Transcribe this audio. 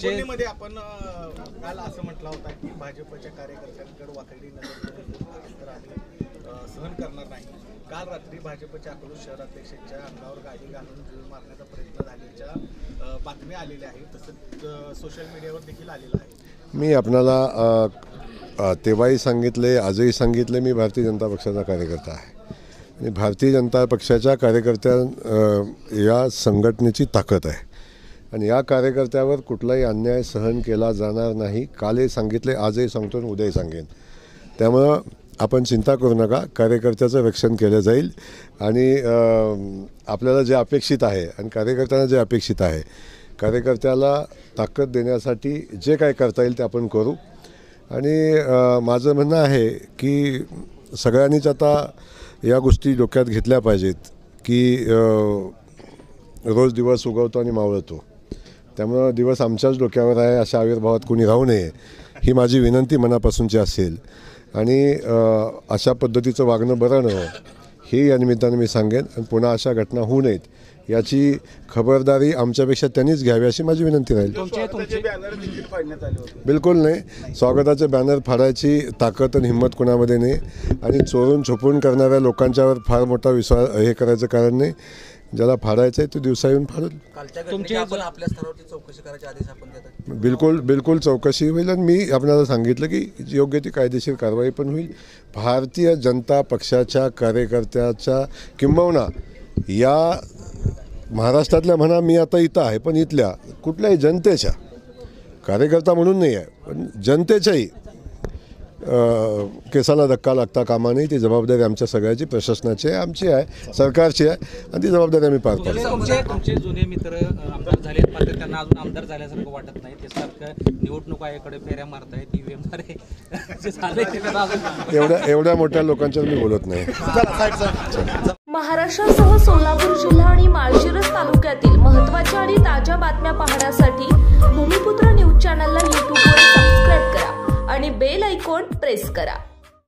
दिल्लीमध्ये आपण काल असं म्हटलं होतं की भाजपच्या कार्यकर्त्यांकडे वाकडी नजर सहन करणार नाही। काल रात्री भाजपच्या अकलूज शहराध्यक्षांच्या अंगावर गाडी घालून जीव मारण्याचा प्रयत्न झाल्याच्या बातम्या आलेल्या आहेत, तसंच सोशल मीडियावर देखील आलेलं आहे। मी आपल्याला तेव्हाही सांगितले, आजही सांगितले, मी भारतीय जनता पक्षाचा कार्यकर्ता आहे आणि भारतीय जनता पक्षाच्या कार्यकर्त्या या संघटनेची ताकद आहे आणि या कार्यकर्त्यावर कुठलाही अन्याय सहन केला जाणार नाही। कालही सांगितले, आजही सांगतो आणि उद्याही सांगेन। त्यामुळं आपण चिंता करू नका, कार्यकर्त्याचं रक्षण केलं जाईल आणि आपल्याला जे अपेक्षित आहे आणि कार्यकर्त्यांना जे अपेक्षित आहे, कार्यकर्त्याला ताकद देण्यासाठी जे काय करता येईल ते आपण करू। आणि माझं म्हणणं आहे की सगळ्यांनीच आता या गोष्टी डोक्यात घेतल्या पाहिजेत की रोज दिवस उगवतो आणि मावळतो, त्यामुळं दिवस आमच्याच डोक्यावर आहे अशा आविर्भावात कोणी राहू नये ही माझी विनंती मनापासूनची असेल। आणि अशा पद्धतीचं वागणं बरं नव्हे हे या निमित्ताने मी सांगेन आणि पुन्हा अशा घटना होऊ नयेत याची खबरदारी आमच्यापेक्षा त्यांनीच घ्यावी अशी माझी विनंती राहील। बिलकुल नाही, स्वागताचे बॅनर फाडायची ताकद आणि हिंमत कोणामध्ये नाही आणि चोरून छुपून करणाऱ्या लोकांच्यावर फार मोठा विश्वास हे करायचं कारण नाही। ज्याला फाडायचं आहे तो दिवसा येऊन फाडेल। बिलकुल चौकशी होईल आणि मी आपल्याला सांगितलं की योग्य ती कायदेशीर कारवाई पण होईल। भारतीय जनता पक्षाच्या कार्यकर्त्याच्या किंबहुना या महाराष्ट्रातल्या म्हणा, मी आता इथं आहे पण इथल्या कुठल्याही जनतेच्या, कार्यकर्ता म्हणून नाही आहे पण जनतेच्याही केसाला धक्का लागता कामा नये। ती जबाबदारी आमच्या सगळ्याची, प्रशासनाची आहे, आमची आहे, सरकारची आहे आणि ती जबाबदारी आम्ही पार पाडतो। तुमचे जुने मित्र आमदार झाले मात्र त्यांना अजून आमदार झाल्यासारखं वाटत नाही, ते सारखं निवडणुकाकडे फेऱ्या मारतायत, ईव्हीएम एवढ्या मोठ्या लोकांच्या मी बोलत नाही। महाराष्ट्रासह सोलापूर जिल्हा आणि माळशिरस तालुक्यातील महत्त्वाच्या आणि ताज्या बातम्या पाहण्यासाठी भूमिपुत्र न्यूज चॅनलला यूट्यूबवर सबस्क्राईब करा आणि बेल आयकॉन प्रेस करा।